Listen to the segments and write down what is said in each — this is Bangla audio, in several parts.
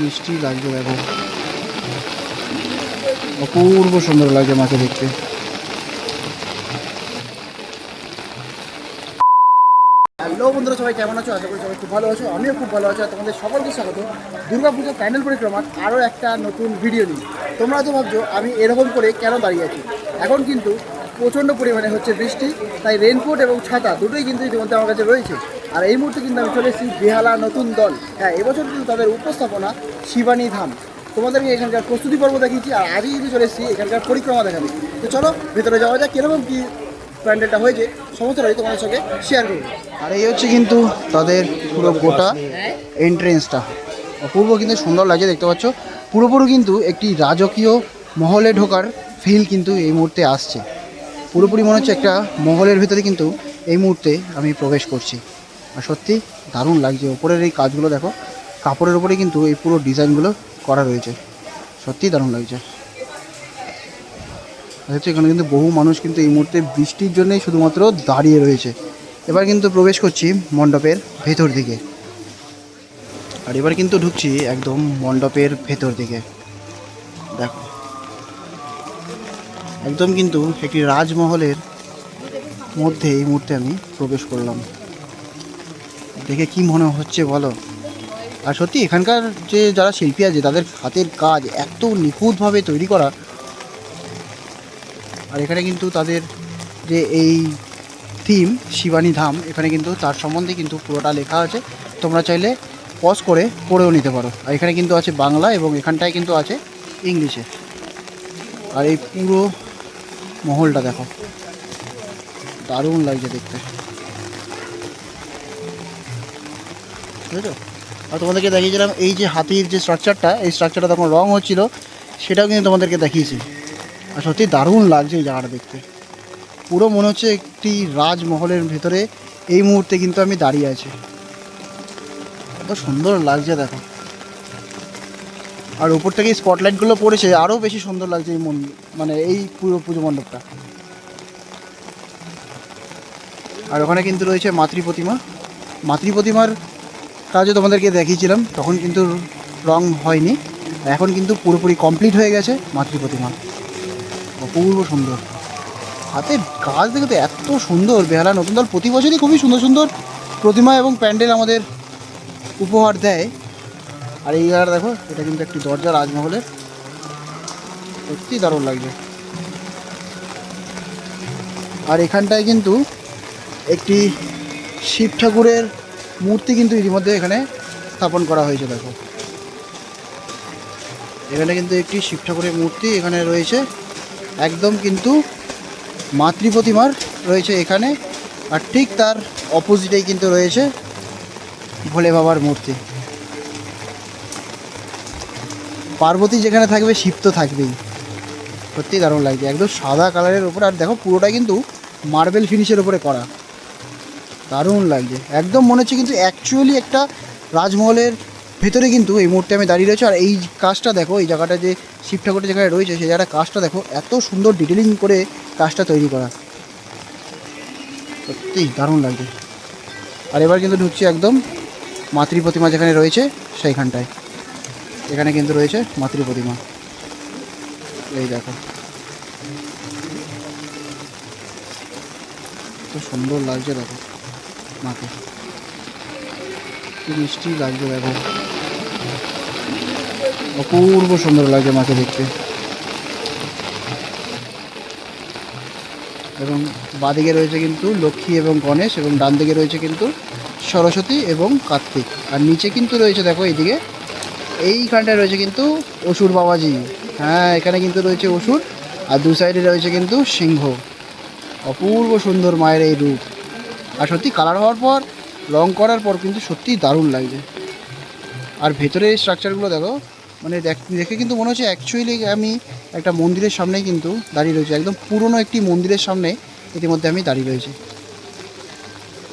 মিষ্টি লাগছে দেখো, অপূর্ব সুন্দর লাগছে মাকে দেখতে। হ্যালো বন্ধুরা, সবাই কেমন আছো? আশা করি সবাই খুব ভালো আছো, আমিও খুব ভালো আছি। আর তোমাদের সকলকে স্বাগত দুর্গাপূজার প্যান্ডেল পরিক্রমার আরও একটা নতুন ভিডিও নিয়ে। তোমরা তো ভাবছো আমি এরকম করে কেন দাঁড়িয়ে আছি। এখন কিন্তু প্রচণ্ড পরিমাণে হচ্ছে বৃষ্টি, তাই রেনকোট এবং ছাতা দুটোই কিন্তু ইতিমধ্যে আমার কাছে রয়েছে। আর এই মুহূর্তে কিন্তু আমি চলে এসেছি বেহালা নতুন দল। হ্যাঁ, এবছর কিন্তু তাদের উপস্থাপনা শিবানী ধাম। তোমাদেরকে এখানকার প্রস্তুতি পর্ব দেখিয়েছি, আর আজই কিন্তু চলে এসেছি এখানকার পরিক্রমা দেখাবে। তো চলো ভেতরে যাওয়া যাক, কীরকম কী প্যান্ডেলটা হয়েছে সমস্তটাই তোমাদের সঙ্গে শেয়ার করব। আর এই হচ্ছে কিন্তু তাদের পুরো গোটা এন্ট্রেন্সটা, অপূর্ব কিন্তু সুন্দর লাগছে দেখতে পাচ্ছ। পুরোপুরি কিন্তু একটি রাজকীয় মহলে ঢোকার ফিল কিন্তু এই মুহূর্তে আসছে। পুরোপুরি মনে হচ্ছে একটা মহলের ভিতরে কিন্তু এই মুহূর্তে আমি প্রবেশ করছি। আর সত্যি দারুণ লাগছে। ওপরের এই কাজগুলো দেখো, কাপড়ের ওপরে কিন্তু এই পুরো ডিজাইনগুলো করা রয়েছে, সত্যিই দারুণ লাগছে। হচ্ছে এখানে কিন্তু বহু মানুষ কিন্তু এই মুহূর্তে বৃষ্টির জন্যই শুধুমাত্র দাঁড়িয়ে রয়েছে। এবার কিন্তু প্রবেশ করছি মণ্ডপের ভেতর দিকে। আর এবার কিন্তু ঢুকছি একদম মণ্ডপের ভেতর দিকে। দেখো, একদম কিন্তু একটি রাজমহলের মধ্যে এই মুহূর্তে আমি প্রবেশ করলাম। দেখে কি মনে হচ্ছে বলো? আর সত্যি এখানকার যে যারা শিল্পী আছে তাদের হাতের কাজ এত নিখুঁতভাবে তৈরি করা। আর এখানে কিন্তু তাদের যে এই থিম শিবানী ধাম, এখানে কিন্তু তার সম্বন্ধে কিন্তু পুরোটা লেখা আছে। তোমরা চাইলে পজ করে পড়েও নিতে পারো। আর এখানে কিন্তু আছে বাংলা এবং এখানটায় কিন্তু আছে ইংলিশে। আর এই পুরো মহলটা দেখো, দারুণ লাগছে দেখতে, বুঝেছো? আর তোমাদেরকে দেখিয়েছিলাম এই যে হাতির যে স্ট্রাকচারটা, এই স্ট্রাকচারটা তখন রং হচ্ছিল, সেটাও কিন্তু তোমাদেরকে দেখিয়েছি। আর সত্যি দারুণ লাগছে এই জায়গাটা দেখতে। পুরো মনে হচ্ছে একটি রাজমহলের ভেতরে এই মুহূর্তে কিন্তু আমি দাঁড়িয়ে আছি। কত সুন্দর লাগছে দেখো। আর উপর থেকে স্পটলাইটগুলো পড়েছে, আরও বেশি সুন্দর লাগছে এই মানে এই পুরো পুজো মণ্ডপটা। আর ওখানে কিন্তু রয়েছে মাতৃ প্রতিমা। মাতৃ প্রতিমার কাজও তোমাদেরকে দেখিয়েছিলাম, তখন কিন্তু রং হয়নি। এখন কিন্তু পুরোপুরি কমপ্লিট হয়ে গেছে মাতৃ প্রতিমা, অপূর্ব সুন্দর। হাতের কাজ দেখে তো এত সুন্দর। বেহালা নতুন দল প্রতি বছরই খুবই সুন্দর সুন্দর প্রতিমা এবং প্যান্ডেল আমাদের উপহার দেয়। আর এই জায়গাটা দেখো, এটা কিন্তু একটি দরজা রাজমহলের, সত্যি দারুণ লাগছে। আর এখানটায় কিন্তু একটি শিব ঠাকুরের মূর্তি কিন্তু ইতিমধ্যে এখানে স্থাপন করা হয়েছে। দেখো, এখানে কিন্তু একটি শিব ঠাকুরের মূর্তি এখানে রয়েছে, একদম কিন্তু মাতৃ প্রতিমার রয়েছে এখানে। আর ঠিক তার অপোজিটেই কিন্তু রয়েছে ভোলে বাবার মূর্তি। পার্বতী যেখানে থাকবে, শিব তো থাকবেই। সত্যি দারুণ লাগছে, একদম সাদা কালারের ওপর। আর দেখো পুরোটা কিন্তু মার্বেল ফিনিশের ওপরে করা, দারুণ লাগছে একদম। মনে হচ্ছে কিন্তু অ্যাকচুয়ালি একটা রাজমহলের ভেতরে কিন্তু এই মুহূর্তে আমি দাঁড়িয়ে রয়েছি। আর এই কাজটা দেখো, এই জায়গাটা যে শিব ঠাকুরটা যেখানে রয়েছে সেই জায়গাটা কাজটা দেখো, এত সুন্দর ডিটেলিং করে কাজটা তৈরি করা, সত্যি দারুণ লাগছে। আর এবার কিন্তু ঢুকছি একদম মাতৃ প্রতিমা যেখানে রয়েছে সেইখানটায়। এখানে কিন্তু রয়েছে মাতৃ প্রতিমা, এই দেখো কত সুন্দর লাগছে দেখো মাকে, কি মিষ্টি লাগছে দেখো, অপূর্ব সুন্দর লাগছে মাকে দেখতে। এবং বাঁদিকে রয়েছে কিন্তু লক্ষ্মী এবং গণেশ, এবং ডান দিকে রয়েছে কিন্তু সরস্বতী এবং কার্তিক। আর নিচে কিন্তু রয়েছে দেখো এইদিকে, এইখানটায় রয়েছে কিন্তু অসুর বাবাজি। হ্যাঁ, এখানে কিন্তু রয়েছে অসুর, আর দু সাইডে রয়েছে কিন্তু সিংহ। অপূর্ব সুন্দর মায়ের এই রূপ। আর সত্যি কালার হওয়ার পর, রং করার পর কিন্তু সত্যিই দারুণ লাগছে। আর ভেতরে এই স্ট্রাকচারগুলো দেখো, মানে দেখে কিন্তু মনে হচ্ছে অ্যাকচুয়ালি আমি একটা মন্দিরের সামনেই কিন্তু দাঁড়িয়ে রয়েছি। একদম পুরনো একটি মন্দিরের সামনে ইতিমধ্যে আমি দাঁড়িয়ে রয়েছি,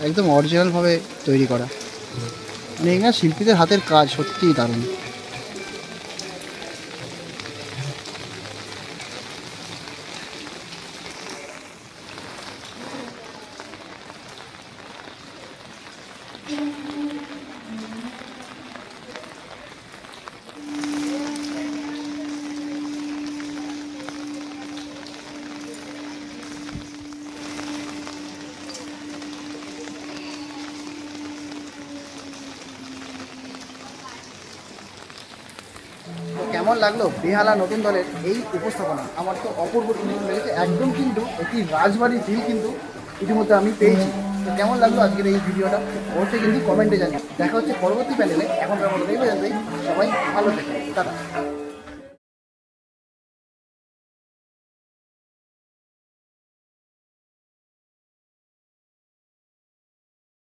একদম অরিজিনালভাবে তৈরি করা। মানে এখানে শিল্পীদের হাতের কাজ সত্যিই দারুণ। তো কেমন লাগলো বেহালা নতুন দলের এই উপস্থাপনা? আমার তো অপূর্ব সুন্দর লেগেছে, একদম কিন্তু একটি রাজবাড়ির ফিল কিন্তু ইতিমধ্যে আমি পেয়েছি। তো কেমন লাগলো আজকের এই ভিডিওটা অবশ্যই কিন্তু কমেন্টে জানিয়ে। দেখা হচ্ছে পরবর্তী প্যানেলে। এখন আমরা দেখবে সবাই ভালো থাকে, টাটা।